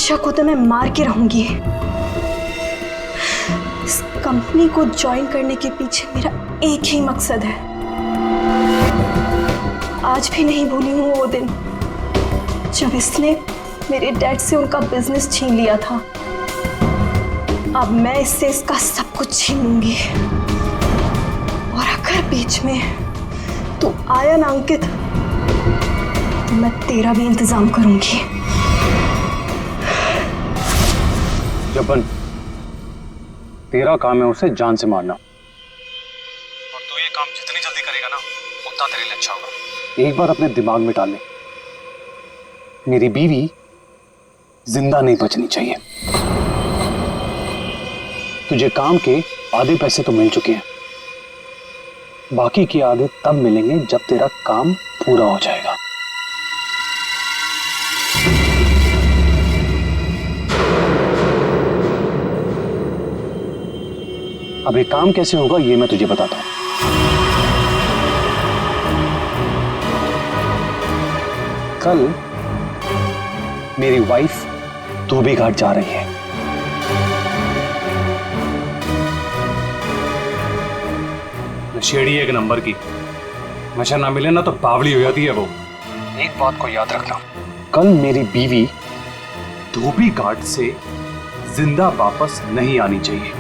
आयशा को तो मैं मार के रहूंगी। इस कंपनी को ज्वाइन करने के पीछे मेरा एक ही मकसद है। आज भी नहीं भूली हूं वो दिन जब इसने मेरे डैड से उनका बिजनेस छीन लिया था। अब मैं इससे इसका सब कुछ छीन लूंगी। और अगर बीच में तू आया ना अंकित, तो मैं तेरा भी इंतजाम करूंगी। जबन, तेरा काम है उसे जान से मारना, और तू ये काम जितनी जल्दी करेगा ना उतना तेरे लिए अच्छा होगा। एक बार अपने दिमाग में डाल ले, मेरी बीवी जिंदा नहीं बचनी चाहिए। तुझे काम के आधे पैसे तो मिल चुके हैं, बाकी के आधे तब मिलेंगे जब तेरा काम पूरा हो जाएगा। अब ये काम कैसे होगा ये मैं तुझे बताता हूं। कल मेरी वाइफ धोबी घाट जा रही है। नशेड़ी एक नंबर की, नशा ना मिले ना तो बावली हो जाती है वो। एक बात को याद रखना, कल मेरी बीवी धोबी घाट से जिंदा वापस नहीं आनी चाहिए।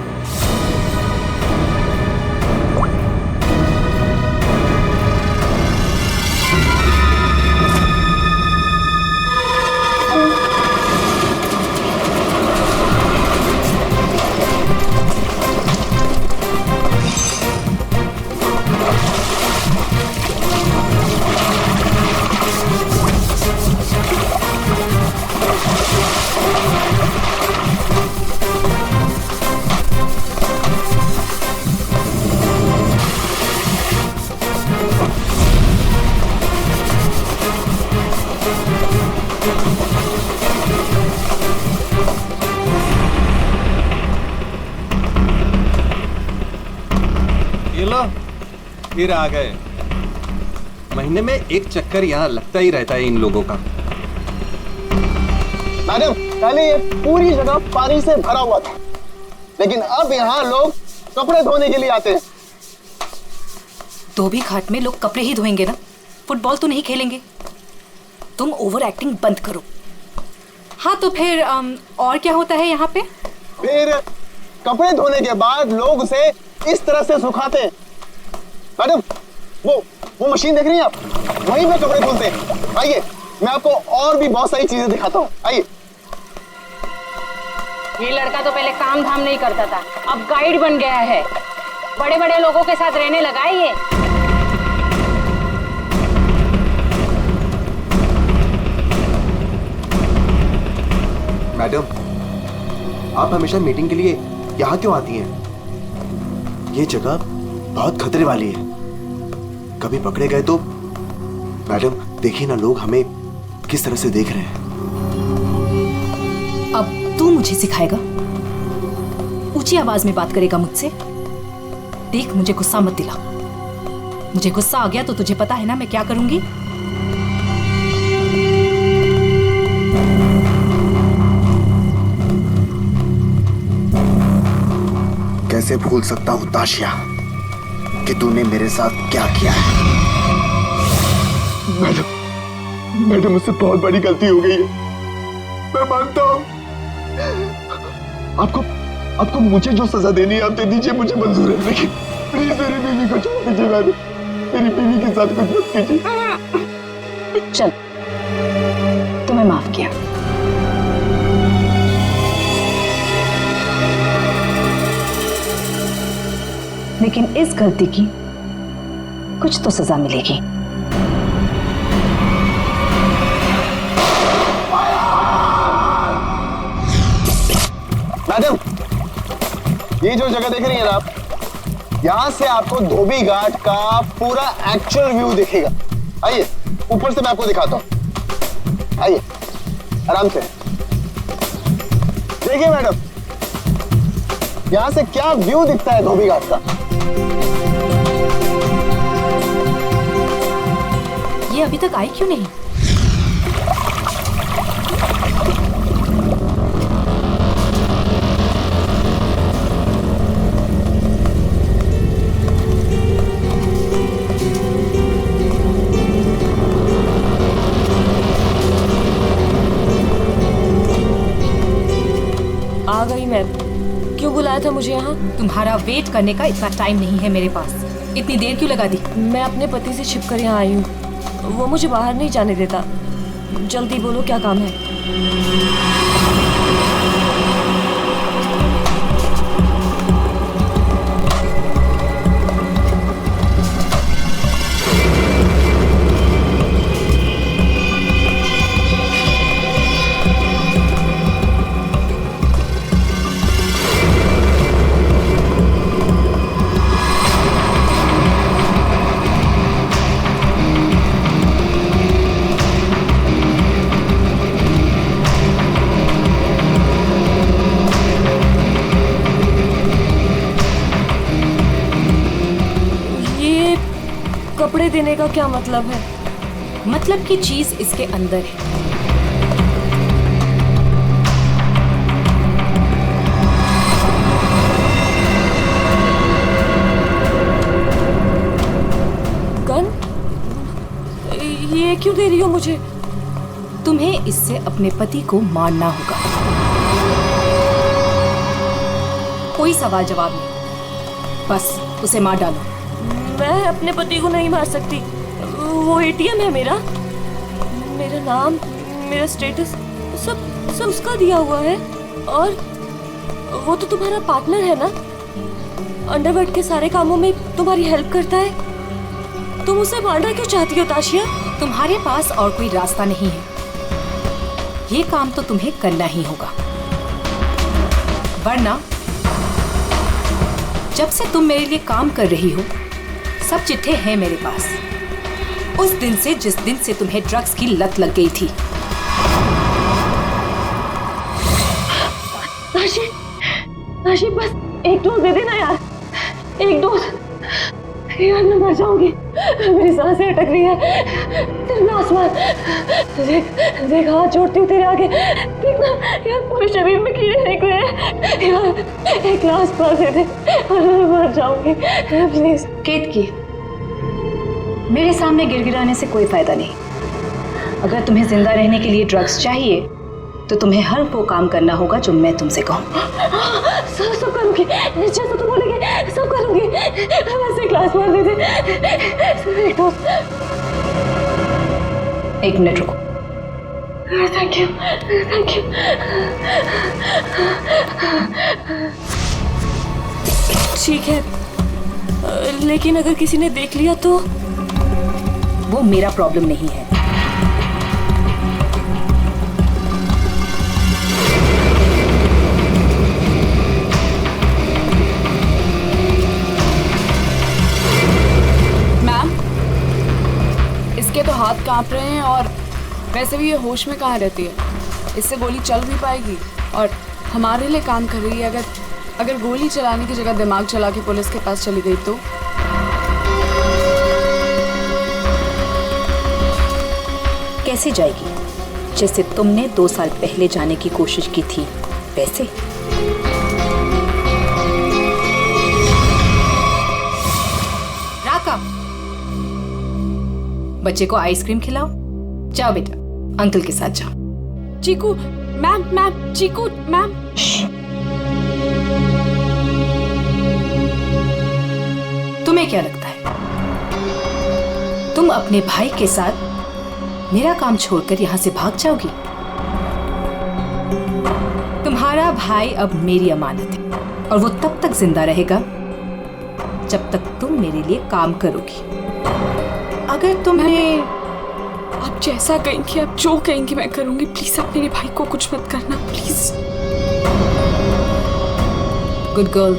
फिर आ गए। महीने में एक चक्कर यहाँ लगता ही रहता है इन लोगों का। मैडम, पहले ये पूरी जगह पानी से भरा हुआ था, लेकिन अब यहाँ लोग कपड़े धोने के लिए आते हैं। धोबी घाट में लोग कपड़े ही धोएंगे ना, फुटबॉल तो नहीं खेलेंगे। तुम ओवर एक्टिंग बंद करो। हाँ तो फिर और क्या होता है यहाँ पे? फिर कपड़े धोने के बाद लोग उसे इस तरह से सुखाते हैं। मैडम, वो मशीन देख रही हैं आप, वहीं पे कपड़े धुलते हैं। आइए, मैं आपको और भी बहुत सारी चीजें दिखाता हूँ। आइए। ये लड़का तो पहले काम धाम नहीं करता था, अब गाइड बन गया है। बड़े बड़े लोगों के साथ रहने लगा है ये। मैडम, आप हमेशा मीटिंग के लिए यहाँ क्यों आती हैं? ये जगह बहुत खतरे वाली है, कभी पकड़े गए तो। मैडम देखिए ना, लोग हमें किस तरह से देख रहे हैं। अब तू मुझे सिखाएगा? ऊंची आवाज में बात करेगा मुझसे? देख, मुझे गुस्सा मत दिला। मुझे गुस्सा आ गया तो तुझे पता है ना मैं क्या करूंगी। कैसे भूल सकता हूं ताशिया कि तूने मेरे साथ क्या किया है। मैडम मुझसे बहुत बड़ी गलती हो गई है, मैं मानता हूँ। आपको मुझे जो सजा देनी है आप दे दीजिए, मुझे मंजूर है, लेकिन प्लीज मेरी बीवी को छोड़ दीजिए। मैडम, मेरी बीवी के साथ कुछ मत कीजिए। चल, तुम्हें माफ किया। लेकिन इस गलती की कुछ तो सजा मिलेगी। मैडम, ये जो जगह देख रही हैं आप, यहां से आपको धोबी घाट का पूरा एक्चुअल व्यू दिखेगा। आइए, ऊपर से मैं आपको दिखाता हूं। आइए, आराम से देखिए मैडम, यहां से क्या व्यू दिखता है धोबी घाट का। ये अभी तक आई क्यों नहीं? आ गई मैं। क्यों बुलाया था मुझे यहाँ? तुम्हारा वेट करने का इतना टाइम नहीं है मेरे पास। इतनी देर क्यों लगा दी? मैं अपने पति से छिपकर यहाँ आई हूँ, वो मुझे बाहर नहीं जाने देता। जल्दी बोलो क्या काम है? कपड़े देने का क्या मतलब है? मतलब की चीज इसके अंदर है। गन? ये क्यों दे रही हो मुझे? तुम्हें इससे अपने पति को मारना होगा। कोई सवाल जवाब नहीं, बस उसे मार डालो। मैं अपने पति को नहीं मार सकती। वो एटीएम है मेरा, मेरा नाम, मेरा स्टेटस सब उसका दिया हुआ है। और वो तो तुम्हारा पार्टनर है ना, अंडरवर्ल्ड के सारे कामों में तुम्हारी हेल्प करता है। तुम उसे मारना क्यों चाहती हो ताशिया? तुम्हारे पास और कोई रास्ता नहीं है, ये काम तो तुम्हें करना ही होगा, वरना जब से तुम मेरे लिए काम कर रही हो सब चिट्ठे हैं मेरे पास, उस दिन से जिस दिन से तुम्हें ड्रग्स की लत लग गई थी। ताशी बस एक डोज दे देना यार, एक डोज। यार मैं मर जाऊंगी, मेरी सांसें अटक रही है। तेरे आसमान देख हाथ जोड़ती हूँ तेरे आगे, देखना यार पूरे शरीर में कीड़े निकले हैं। यार एक ग्लास पास दे दे और मैं मर जाऊंगी प्लीज। केतकी, मेरे सामने गिड़गिड़ाने से कोई फायदा नहीं। अगर तुम्हें जिंदा रहने के लिए ड्रग्स चाहिए तो तुम्हें हर वो काम करना होगा जो मैं तुमसे कहूँ। सब करूंगी, जैसा तुम बोलेंगे सब करूंगी। बस एक ग्लास पास दे दे, एक मिनट रुको। Thank you, thank you. ठीक है, लेकिन अगर किसी ने देख लिया तो? वो मेरा प्रॉब्लम नहीं है। मैम, इसके तो हाथ कांप रहे हैं और वैसे भी ये होश में कहाँ रहती है। इससे गोली चल भी पाएगी और हमारे लिए काम कर रही है। अगर गोली चलाने की जगह दिमाग चला के पुलिस के पास चली गई तो? कैसे जाएगी? जैसे तुमने 2 साल पहले जाने की कोशिश की थी वैसे। राका, बच्चे को आइसक्रीम खिलाओ। जाओ बेटा, अंकल के साथ जाओ। चीकू मैम, चीकू मैम। तुम्हें क्या लगता है तुम अपने भाई के साथ मेरा काम छोड़कर यहां से भाग जाओगी? तुम्हारा भाई अब मेरी अमानत है और वो तब तक जिंदा रहेगा जब तक तुम मेरे लिए काम करोगी। अगर तुम्हें आप जैसा कहेंगी, आप जो कहेंगी मैं करूंगी। प्लीज आप मेरे भाई को कुछ मत करना, प्लीज। Good girl.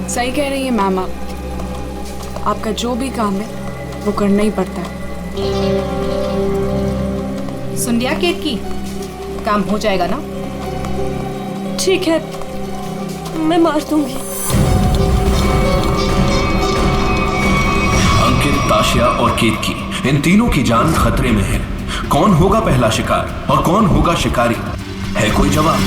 सही कह रही है मैम, आपका जो भी काम है वो करना ही पड़ता है। सुन लिया केतकी, काम हो जाएगा ना? ठीक है, मैं मार दूंगी। अंकित, ताशिया और केतकी, इन तीनों की जान खतरे में है। कौन होगा पहला शिकार और कौन होगा शिकारी? है कोई जवाब?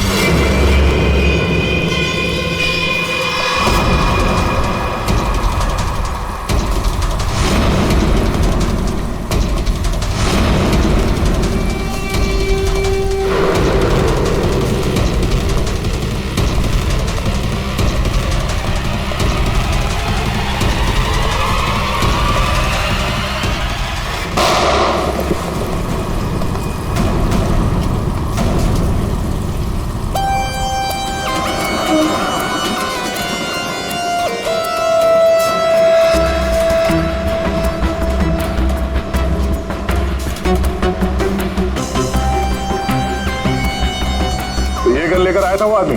था वो आदमी?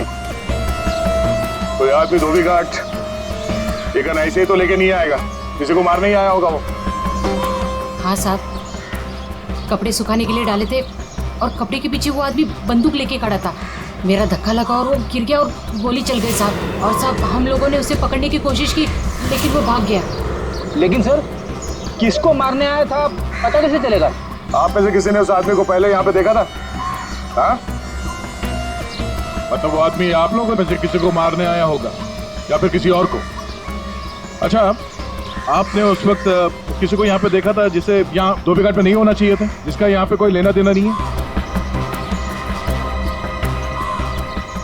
कोई आदमी धोबी घाट लेकिन ऐसे ही तो लेके नहीं आएगा, किसी को मारने ही आया होगा वो। हाँ साहब, कपड़े सुखाने के लिए डाले थे और कपड़े के पीछे वो आदमी बंदूक लेके खड़ा था। मेरा धक्का लगा और वो गिर गया और गोली चल गई साहब। और साहब हम लोगों ने उसे पकड़ने की कोशिश की लेकिन वो भाग गया। लेकिन सर, किसको मारने आया था पता कैसे चलेगा? आप में से किसी ने उस आदमी को पहले यहाँ पे देखा था? हाँ? मतलब वो आदमी आप लोगों में से किसी को मारने आया होगा या फिर किसी और को? अच्छा, आपने उस वक्त किसी को यहाँ पे देखा था जिसे यहाँ धोबी घाट पे नहीं होना चाहिए था, जिसका यहाँ पे कोई लेना देना नहीं है?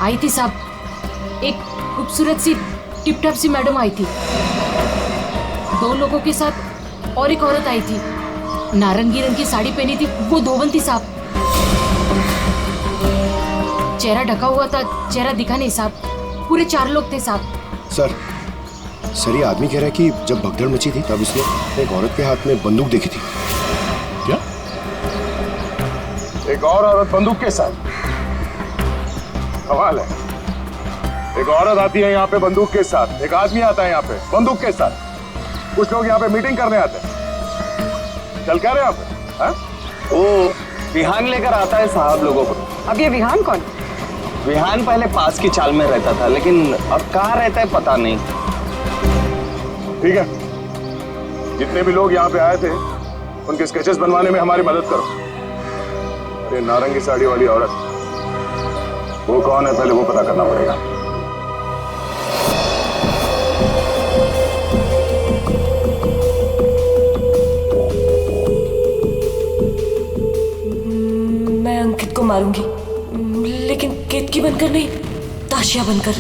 आई थी साहब, एक खूबसूरत सी टिप टॉप सी मैडम आई थी, 2 लोगों के साथ और एक औरत आई थी, नारंगी रंग की साड़ी पहनी थी, वो धोबन थी साहब। चेहरा ढका हुआ था, चेहरा दिखा नहीं साहब। पूरे 4 लोग थे साहब। सर ये आदमी कह रहा है कि जब भगदड़ मची थी तब इसने एक औरत के हाथ में बंदूक देखी थी। क्या? एक और औरत बंदूक के साथ? सवाल है, एक औरत आती है यहाँ पे बंदूक के साथ, एक आदमी आता है यहाँ पे बंदूक के साथ। कुछ लोग यहाँ पे मीटिंग करने आते हैं। चल क्या रहे यहाँ पे? हाँ? वो विहान लेकर आता है साहब लोगों को। अब ये विहान कौन? विहान पहले पास की चाल में रहता था लेकिन अब कहाँ रहता है पता नहीं। ठीक है, जितने भी लोग यहाँ पे आए थे उनके स्केचेस बनवाने में हमारी मदद करो। अरे नारंगी साड़ी वाली औरत, वो कौन है पहले वो पता करना पड़ेगा। मैं अंकित को मारूंगी, लेकिन केतकी बनकर नहीं, ताशिया बनकर।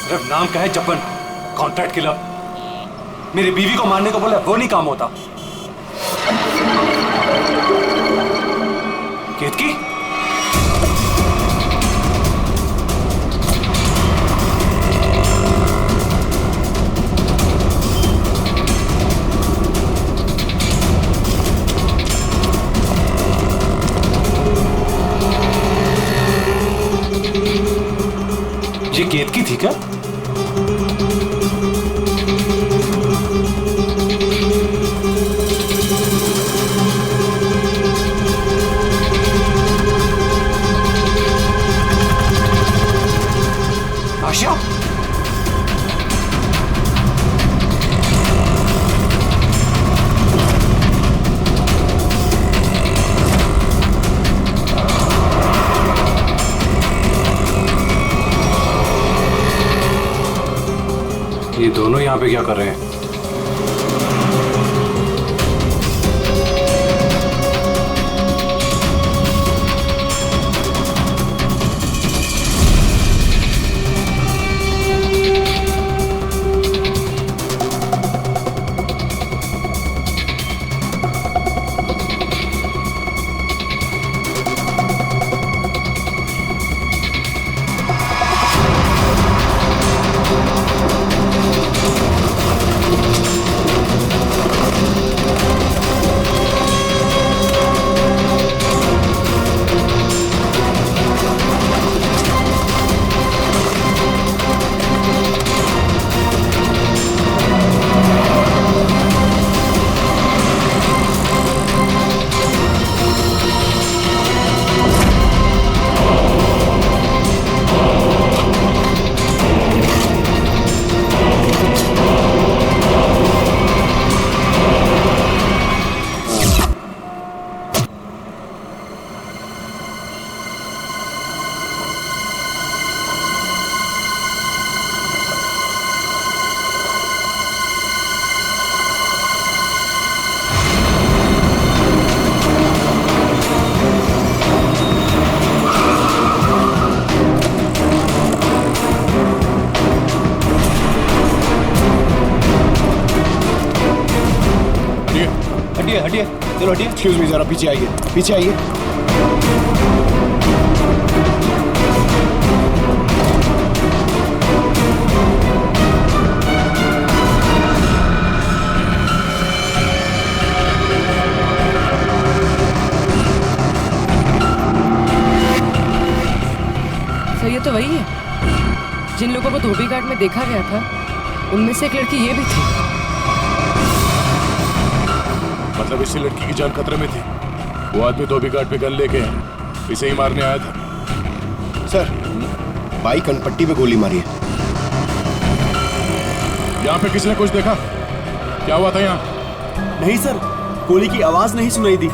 सिर्फ नाम का है जपन, कॉन्ट्रैक्ट किलर। मेरी बीवी को मारने को बोला वो नहीं काम होता। केतकी, ये केतकी थी क्या? आशिया, ये दोनों यहाँ पे क्या कर रहे हैं? हटिए हटिए, चलो हटिए। एक्सक्यूज मी, जरा पीछे आइए, पीछे आइए। सर ये तो वही है जिन लोगों को धोबी घाट में देखा गया था, उनमें से एक लड़की ये भी थी। मतलब इसी लड़की की जान खतरे में थी। वो आदमी धोबी घाट पे गन लेके इसे ही मारने आया था। सर, बाई कनपट्टी पे गोली मारी है। यहाँ पे किसी ने कुछ देखा? क्या हुआ था यहाँ? नहीं सर, गोली की आवाज नहीं सुनाई दी,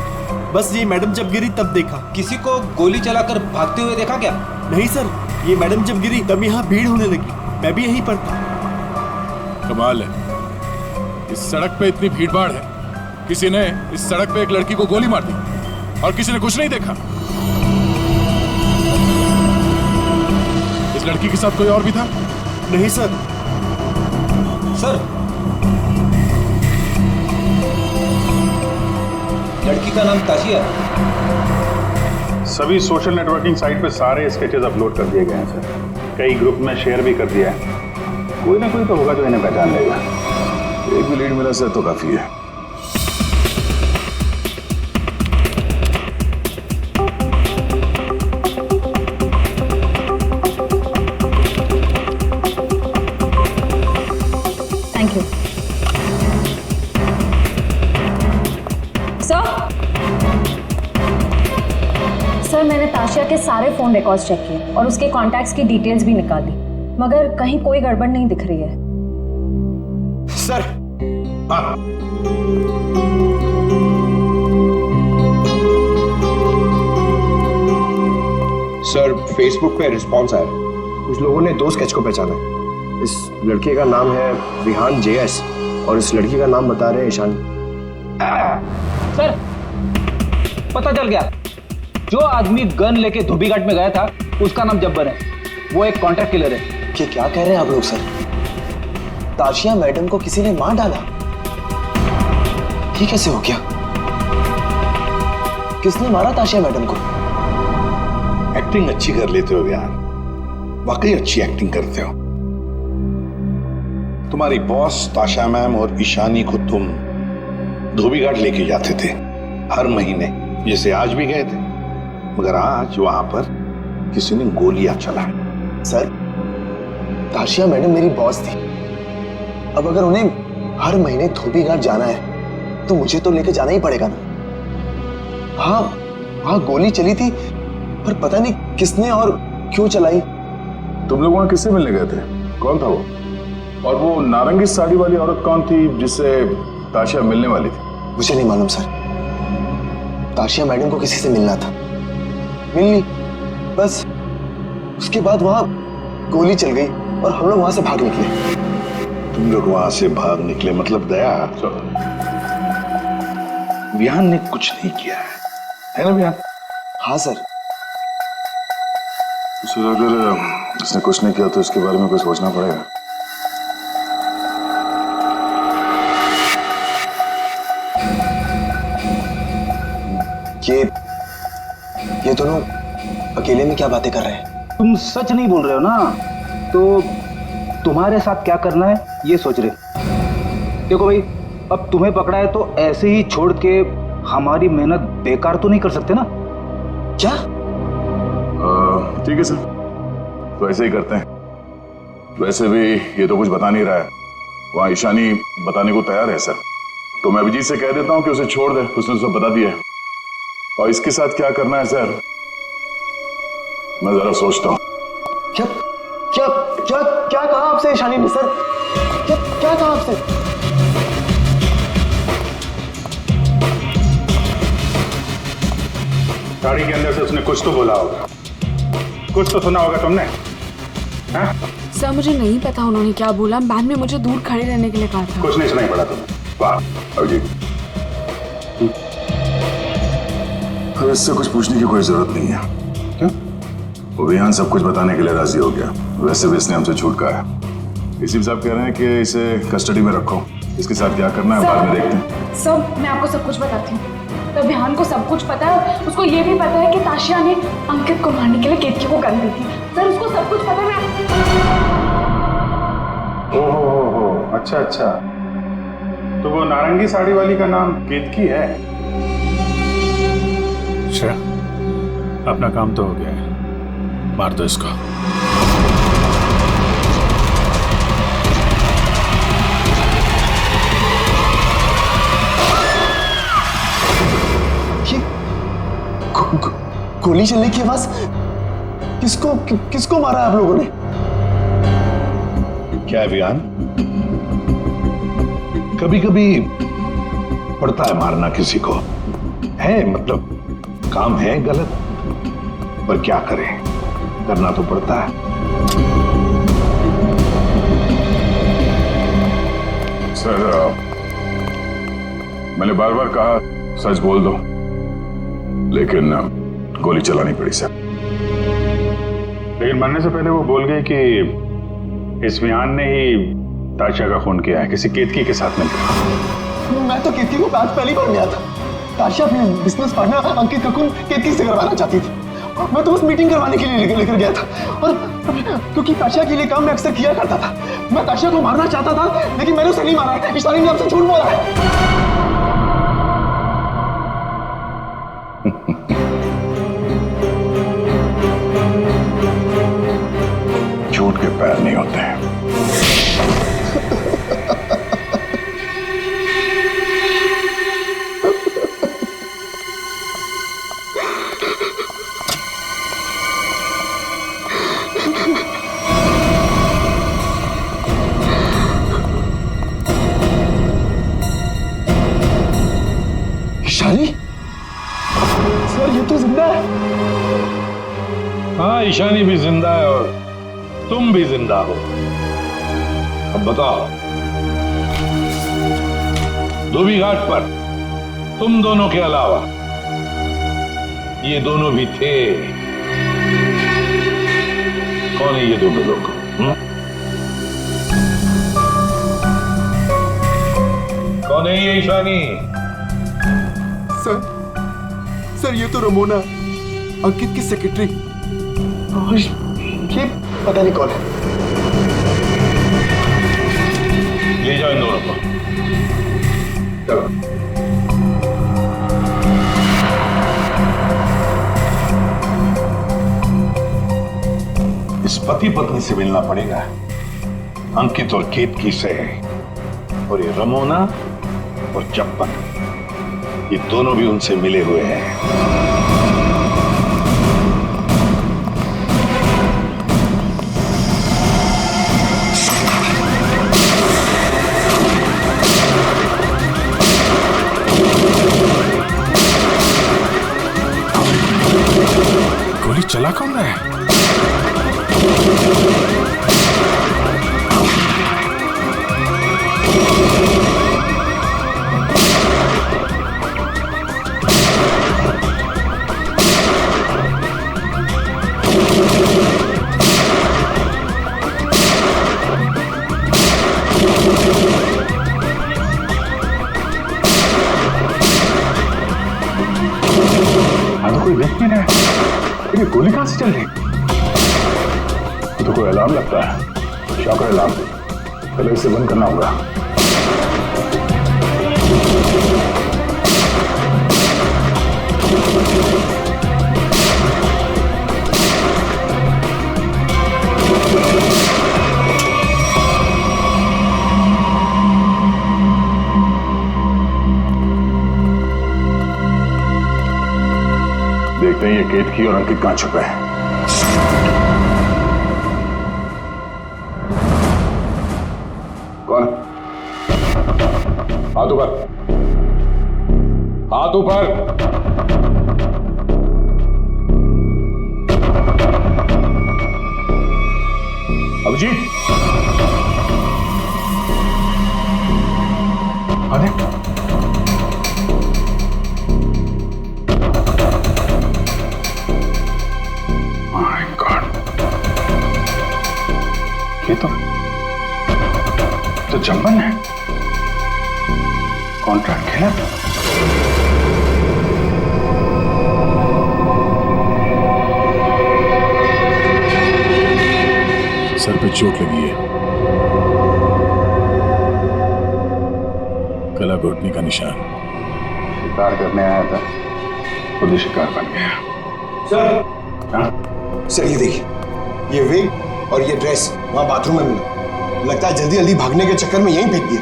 बस ये मैडम जब गिरी तब देखा। किसी को गोली चलाकर भागते हुए देखा क्या? नहीं सर, ये मैडम जब गिरी तब यहाँ भीड़ होने लगी, मैं भी यहीं पर था। कमाल है, इस सड़क पे इतनी भीड़ भाड़ है, किसी ने इस सड़क पे एक लड़की को गोली मार दी और किसी ने कुछ नहीं देखा। इस लड़की के साथ कोई और भी था? नहीं सर। सर, लड़की का नाम ताशिया। सभी सोशल नेटवर्किंग साइट पे सारे स्केचेस अपलोड कर दिए गए हैं सर। कई ग्रुप में शेयर भी कर दिया है। कोई ना कोई तो होगा जो इन्हें पहचान लेगा। एक भी लीड मिला सर तो काफी है। थैंक यू सर, मैंने ताशिया के सारे फोन रिकॉर्ड्स चेक किए और उसके कॉन्टैक्ट्स की डिटेल्स भी निकाली, मगर कहीं कोई गड़बड़ नहीं दिख रही है। सर, सर, फेसबुक पे रिस्पॉन्स आया। कुछ लोगों ने 2 स्केच को पहचाना है। इस लड़के का नाम है विहान JS और इस लड़की का नाम बता रहे हैं ईशानी। सर, पता चल गया। जो आदमी गन लेके धोबी घाट में गया था उसका नाम जब्बर है। वो एक कॉन्ट्रैक्ट किलर है। क्या कह रहे हैं आप लोग सर? ताशिया मैडम को किसी ने मार डाला? ये कैसे हो गया? किसने मारा ताशिया मैडम को? एक्टिंग अच्छी कर लेते हो यार, वाकई अच्छी एक्टिंग करते हो। तुम्हारी बॉस ताशा मैम और ईशानी को तुम धोबी घाट लेके जाते थे हर महीने, जैसे आज भी गए थे, मगर आज वहां पर किसी ने गोलियां चलाई। सर, ताशिया मैडम मेरी बॉस थी। अब अगर उन्हें हर महीने धोबी घाट जाना है तो मुझे तो लेके जाना ही पड़ेगा ना। हाँ, वहां गोली चली थी, पर पता नहीं किसने और क्यों चलाई। तुम लोग वहां किससे मिलने गए थे? कौन था वो? और वो नारंगी साड़ी वाली औरत कौन थी जिससे ताशिया मिलने वाली थी? मुझे नहीं मालूम सर। ताशिया मैडम को किसी से मिलना था, मिल ली, बस उसके बाद वहां गोली चल गई और हम लोग वहां से भाग निकले। तुम लोग वहां से भाग निकले मतलब दया? विहान ने कुछ नहीं किया है ना विहान? हाँ सर। सर, अगर इसने कुछ नहीं किया तो इसके बारे में कुछ सोचना पड़ेगा। ये दोनों अकेले में क्या बातें कर रहे हैं? तुम सच नहीं बोल रहे हो ना, तो तुम्हारे साथ क्या करना है ये सोच रहे। देखो भाई, अब तुम्हें पकड़ा है तो ऐसे ही छोड़ के हमारी मेहनत बेकार तो नहीं कर सकते ना? क्या? ठीक है सर, तो ऐसे ही करते हैं। वैसे भी ये तो कुछ बता नहीं रहा है, वहां ईशानी बताने को तैयार है सर, तो मैं अभिजीत से कह देता हूँ कि उसे छोड़ दे, उसने तो सब बता दिया है। और इसके साथ क्या करना है सर, मैं जरा सोचता हूँ। क्या क्या क्या क्या कहा आपसे ईशानी ने सर? क्या कहा आपसे? गाड़ी के अंदर से उसने कुछ तो बोला होगा, कुछ तो सुना होगा तुमने? हाँ? सर, मुझे नहीं पता उन्होंने क्या बोला। मैम ने मुझे दूर खड़े रहने के लिए कहा था। कुछ नहीं सुनाई पड़ा तुम्हें? वाह अभिजीत, अब इससे कुछ पूछने की कोई जरूरत नहीं है। क्यों? वो विहान सब कुछ बताने के लिए राजी हो गया। वैसे भी इसने हमसे झूठ कहा है। इसी साहब कह रहे हैं कि इसे कस्टडी में रखो, इसके साथ क्या करना है बाद में देखते हैं। सब मैं आपको सब कुछ बताती हूँ। तो ध्यान को सब कुछ पता है, उसको ये भी पता है कि ताशिया ने अंकित को मारने के लिए केतकी को गन दी थी। सर उसको सब कुछ पता है। ओहो, अच्छा अच्छा, तो वो नारंगी साड़ी वाली का नाम केतकी है। अच्छा, अपना काम तो हो गया है, मार दो इसको। गोली चलने की आवाज, किसको मारा आप लोगों ने? क्या अभियान? कभी कभी पड़ता है मारना किसी को, है मतलब काम है गलत, पर क्या करें, करना तो पड़ता है। सर, मैंने बार बार कहा सच बोल दो, लेकिन गोली चलानी पड़ी सर। लेकिन मरने से पहले वो बोल गए कि इस्मियान ने ही ताशिया का खून किया है, किसी केतकी के साथ मिलकर। मैं तो केतकी को आज पहली बार मिला था। ताशिया अपने बिजनेस पार्टनर अंकित का खून केतकी से करवाना चाहती थी। मैं तो बस मीटिंग करवाने के लिए लेकर गया था, और क्योंकि ताशिया के लिए काम मैं अक्सर किया करता था। मैं ताशिया को मारना चाहता था, लेकिन मैंने उसे नहीं मारा। इशानी ने आपसे झूठ बोला है। झूठ के पैर नहीं होते हैं। इशानी, सर ये तो जिंदा है। हाँ, ईशानी भी जिंदा है और तुम भी जिंदा हो। अब बताओ, धोबी घाट पर तुम दोनों के अलावा ये दोनों भी थे। कौन है ये दोनों लोग? कौन है ये ईशानी? सर ये तो रमोना, अंकित की सेक्रेटरी। ये पता नहीं कौन है। ले जाओ इन दोनों को। चलो। इस पति पत्नी से मिलना पड़ेगा, अंकित और केतकी से। और ये रमोना और चप्पन, ये दोनों भी उनसे मिले हुए हैं। गोली चला कौन रहा है? कोई देख नहीं रहा है, ये गोली कहां से चल रही? तो कोई अलार्म लगता है, शॉकर अलार्म। पहले इसे बंद करना होगा। देखते हैं ये केतकी और अंकित कहां छुपे हैं। कौन? हाथ ऊपर, हाथ ऊपर। अभिजीत, अरे माय गॉड, ये तो चंबन है कॉन्ट्रैक्ट खेला था। सर पे चोट लगी है, गला घोटने का निशान। शिकार करने आया था, खुद ही शिकार बन गया। सर, हाँ? सर ये देखिए, ये विग और ये ड्रेस वहां बाथरूम में मिला। लगता है जल्दी जल्दी भागने के चक्कर में यहीं फेंक दिया।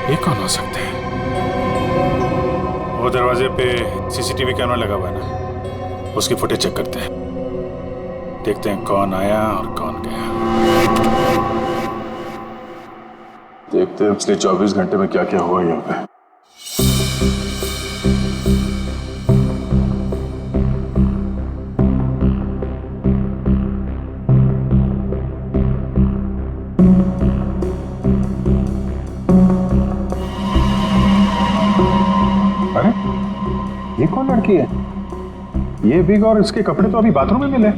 ये कौन हो सकते हैं? वो दरवाजे पे सीसीटीवी कैमरा लगा हुआ है ना, उसकी फुटेज चेक करते हैं, देखते हैं कौन आया और कौन गया। देखते हैं पिछले 24 घंटे में क्या क्या हुआ यहाँ पे। अरे ये कौन लड़की है? ये विग और इसके कपड़े तो अभी बाथरूम में मिले।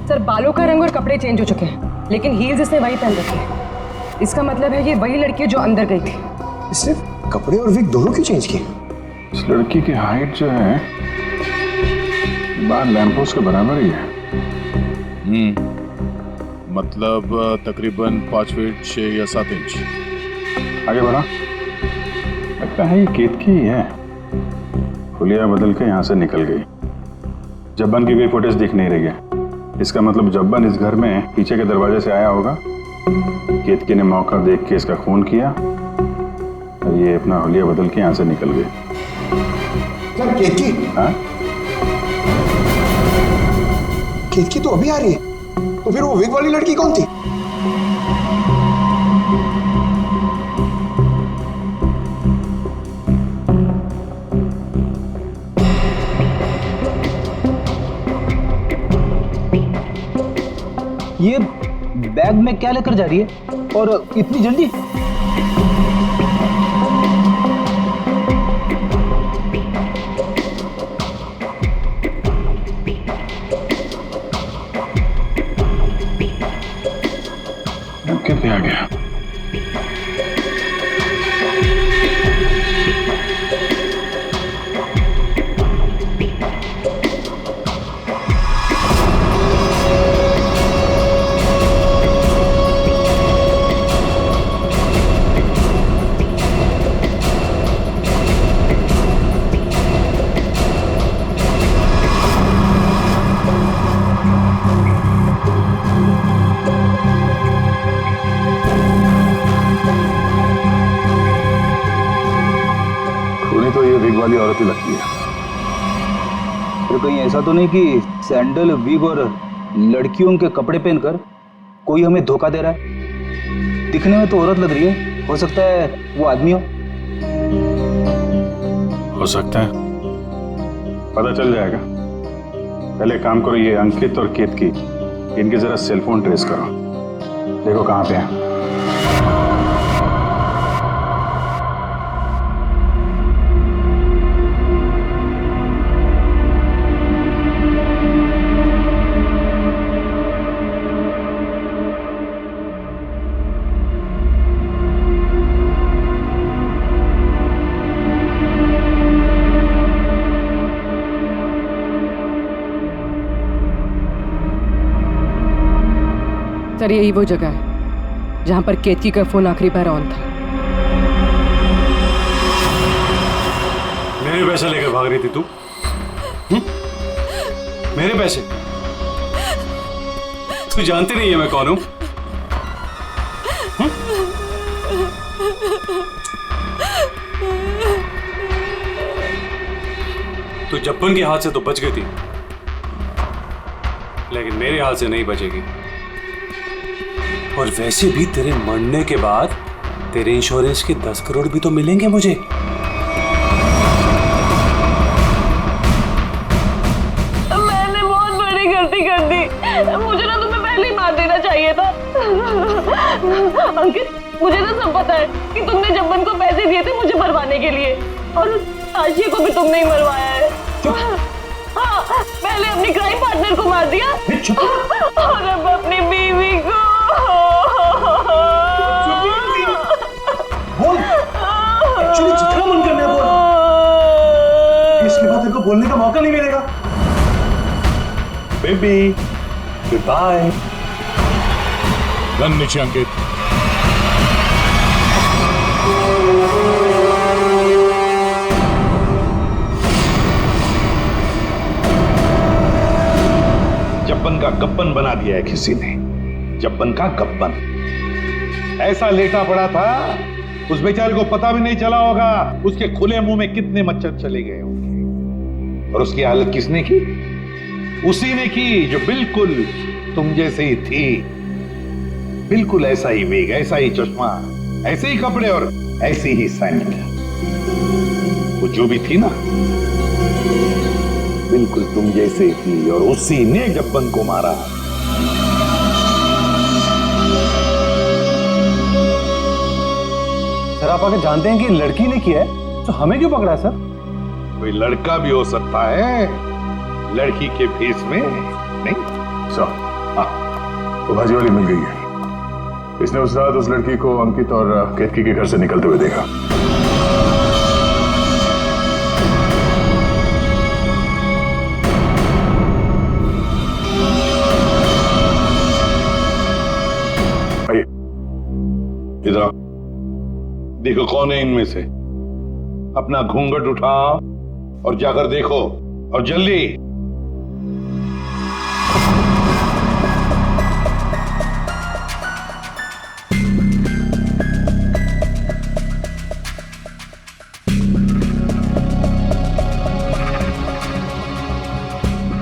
सर बालों का रंग और कपड़े चेंज हो चुके हैं, लेकिन हील्स इसने वही पहन रखे हैं। इसका मतलब है ये वही लड़की है जो अंदर गई थी। इसने कपड़े और विग दोनों क्यों चेंज किए? इस लड़की की हाइट जो है बाहर लैंपोस्ट के बराबर ही है। मतलब तकरीबन 5 फीट 6 या 7 इंच। आगे बढ़ा, लगता है ये केतकी ही है। हुलिया बदल के यहाँ से निकल गई। जब्बन की कोई फुटेज दिख नहीं रही है। इसका मतलब जब्बन इस घर में पीछे के दरवाजे से आया होगा। केतकी ने मौका देख के इसका खून किया और ये अपना हुलिया बदल के यहाँ से निकल गई। सर केतकी? हाँ? केतकी तो अभी आ रही है, तो फिर वो विग वाली लड़की कौन थी? ये बैग में क्या लेकर जा रही है और इतनी जल्दी? कैसे आ गया? तो ये विग वाली औरत ही लगती है। तो कहीं ऐसा तो नहीं कि सैंडल, विग और लड़कियों के कपड़े पहनकर कोई हमें धोखा दे रहा है? दिखने में तो औरत लग रही है, हो सकता है वो आदमी हो सकता है, पता चल जाएगा। पहले काम करो, ये अंकित और केतकी, इनके जरा सेलफोन ट्रेस करो, देखो कहाँ पे हैं। सर यही वो जगह है जहां पर केतकी का फोन आखिरी बार ऑन था। मेरे पैसे लेकर भाग रही थी तू? मेरे पैसे? तू जानती नहीं है मैं कौन हूं? तू जब्बन के हाथ से तो बच गई थी, लेकिन मेरे हाथ से नहीं बचेगी। और वैसे भी तेरे मरने के बाद तेरे इंश्योरेंस के 10 करोड़ भी तो मिलेंगे मुझे। मैंने बहुत बड़ी गलती कर दी, मुझे ना तुम्हें पहले ही मार देना चाहिए था। अंकित, मुझे तो सब पता है कि तुमने जब्बन को पैसे दिए थे मुझे मरवाने के लिए, और उस ताशिया को भी तुमने ही मरवाया है। हाँ, पहले अपनी क्राइम पार्टनर को मार दिया और अब अपनी बीवी को। बोल, एक्चुअली जितना मन करना है बोल, इसके बाद तेरे को बोलने का मौका नहीं मिलेगा। Baby, good bye. गन नीचे अंकित। जब्बन का गब्बन बना दिया है किसी ने, जब्बन का गब्बन। ऐसा लेटा पड़ा था, उस बेचारे को पता भी नहीं चला होगा उसके खुले मुंह में कितने मच्छर चले गए होंगे। और उसकी हालत किसने की? उसी ने की जो बिल्कुल तुम जैसे ही थी, बिल्कुल ऐसा ही वेग, ऐसा ही चश्मा, ऐसे ही कपड़े और ऐसी ही सैंडल। वो जो भी थी ना, बिल्कुल तुम जैसे थी, और उसी ने जब्बन को मारा। सर आप आगे जानते हैं कि लड़की ने किया है, तो हमें क्यों पकड़ा सर? कोई लड़का भी हो सकता है, लड़की के फेस में नहीं। सर, तो भाजी वाली मिल गई है। इसने उस रात उस लड़की को अंकित और केतकी के घर से निकलते हुए देखा। इधर देखो कौन है इनमें से। अपना घूंघट उठाओ और जाकर देखो, और जल्दी।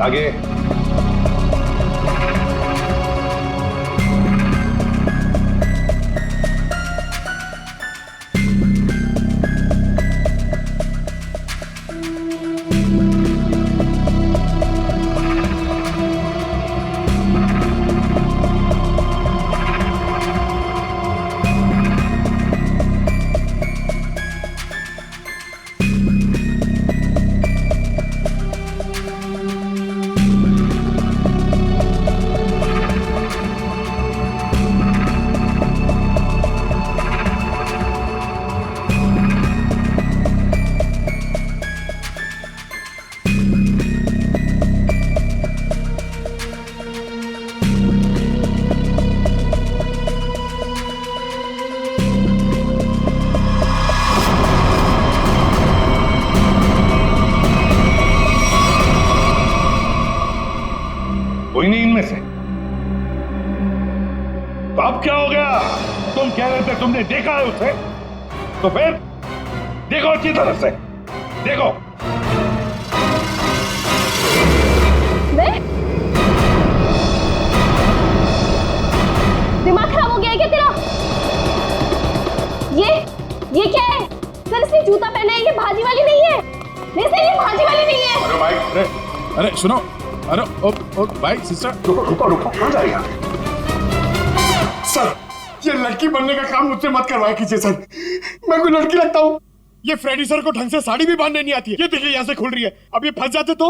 आगे। कोई नहीं इनमें से। तो अब क्या हो गया? तुम कह रहे थे तुमने देखा है उसे, तो फिर देखो अच्छी तरह से देखो। दिमाग खराब हो गया है क्या तेरा? ये क्या है? सर इसने जूता पहना है, ये भाजी वाली नहीं है। नहीं सर, ये भाजी वाली नहीं है। अरे भाई, अरे सुनो, अरे ओ भाई सिस्टर, रुको कहाँ जा रही है? सर, ये लड़की बनने का काम मुझसे मत करवाया कीजिए सर। मैं कोई लड़की लगता हूँ? ये फ्रेडी सर को ढंग से साड़ी भी बांधने नहीं आती है। ये देखिए यहाँ से खुल रही है। अब ये फंस जाते तो?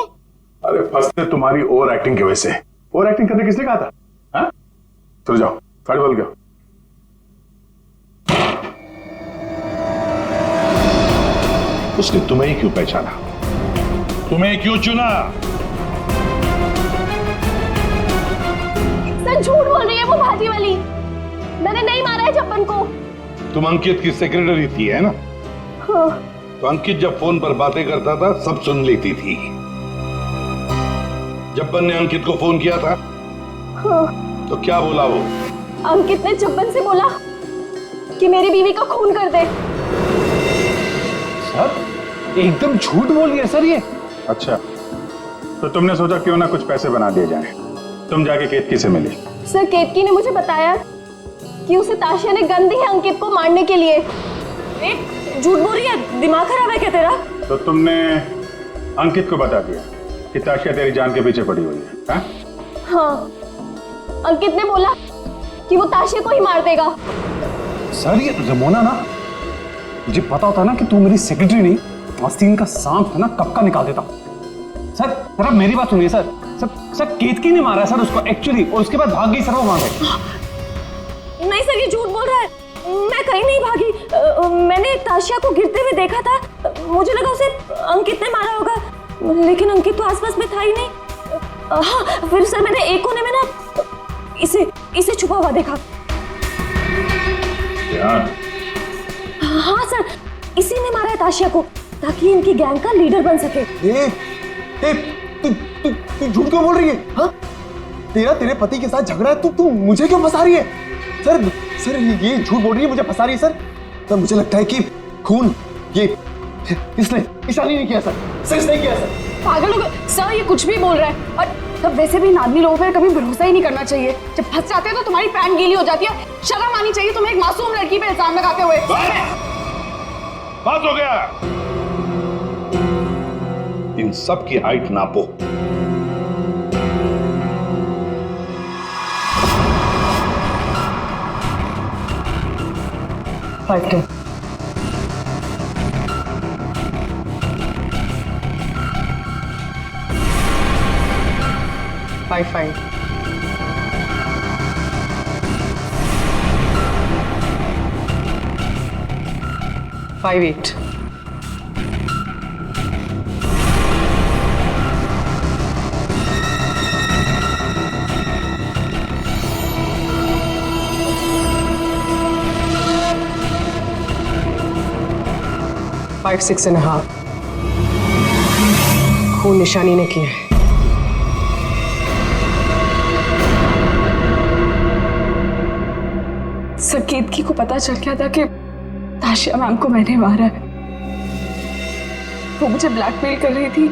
अरे फंसते तुम्हारी ओवर एक्टिंग की वजह से। ओवर एक्टिंग करने किसने कहा था? हाँ? चलो जाओ, साड़ी बोल गया। उसने तुम्हें ही क्यों पहचाना? तुम्हें क्यों चुना? सर झूठ बोल रही है वो भाजी वाली। मैंने नहीं मारा है जब्बन को। तुम अंकित की सेक्रेटरी थी, है ना? हाँ। तो अंकित जब फोन पर बातें करता था सब सुन लेती थी। जब्बन ने अंकित को फोन किया था? हाँ। तो क्या बोला वो? अंकित ने जब्बन से बोला कि मेरी बीवी का खून कर दे। सर एकदम झूठ बोल रही है सर ये। अच्छा, तो तुमने सोचा क्यों ना कुछ पैसे बना दिए जाए। तुम जाके केतकी से मिली। सर केतकी ने मुझे बताया कि उसे ताशिया ने गन दी है अंकित को मारने के लिए। झूठ बोल रही है, दिमाग खराब है क्या तेरा? तो तुमने अंकित को बता दिया कि ताशिया तेरी जान के पीछे पड़ी हुई है? हाँ? हाँ, अंकित ने बोला कि वो ताशिया को ही मार देगा। सर ये रमोना ना, मुझे पता होता ना कि तू मेरी सेक्रेटरी नहीं आस्तीन का सांप है ना, कब का निकाल देता। सर सर आप मेरी बात सुनिए सर। सर केतकी ने मारा सर उसको एक्चुअली, और उसके बाद भाग गई सर वो वहां से। नहीं सर, ये झूठ बोल रहा है। मैं कहीं नहीं भागी। मैंने ताशिया को गिरते हुए देखा था। मुझे लगा उसे अंकित ने मारा होगा, लेकिन अंकित तो आसपास में था ही नहीं। हाँ, फिर सर मैंने एक कोने में ना इसे छुपा हुआ देखा। हाँ सर, इसी ने मारा है ताशिया को ताकि इनकी गैंग का लीडर बन सके। तू झूठ क्यों बोल रही है? हाँ, तेरे पति के साथ झगड़ा है, तू मुझे क्यों फंसा रही है? सर ये झूठ बोल रही है, मुझे फंसा रही है सर। मुझे लगता है कि खून ये इसने ईशानी ने किया सर इसने किया सर। पागल हो गए सर, ये कुछ भी बोल रहा है। और तब वैसे भी नादनी लोगों पर कभी भरोसा ही नहीं करना चाहिए। जब फंस जाते हैं तो तुम्हारी पैंट गीली हो जाती है। शर्म आनी चाहिए तुम्हें एक मासूम लड़की पे इल्जाम लगाते हुए। बात हो गया। इन सब की हाइट नापो। फाइव 5 8 5 6.5 खून निशानी ने किया है। सर केतकी को पता चल गया था कि ताशिया मैम को मैंने मारा है। वो मुझे ब्लैकमेल कर रही थी।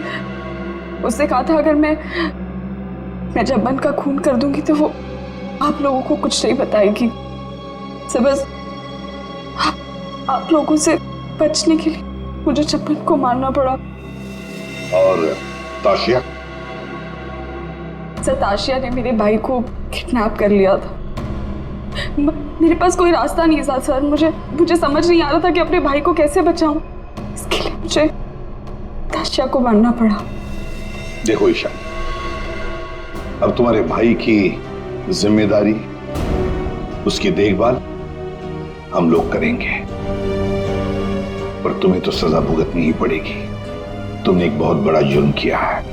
उसने कहा था अगर मैं जब्बन का खून कर दूंगी तो वो आप लोगों को कुछ नहीं बताएगी। सर बस आप लोगों से बचने के लिए मुझे जब्बन को मारना पड़ा। और ताशिया? सर ताशिया ने मेरे भाई को किडनैप कर लिया था। मेरे पास कोई रास्ता नहीं था सर। मुझे समझ नहीं आ रहा था कि अपने भाई को कैसे बचाऊं। इसके लिए मुझे ताशिया को मारना पड़ा। देखो ईशा, अब तुम्हारे भाई की जिम्मेदारी, उसकी देखभाल हम लोग करेंगे, पर तुम्हें तो सजा भुगतनी ही पड़ेगी। तुमने एक बहुत बड़ा जुर्म किया है।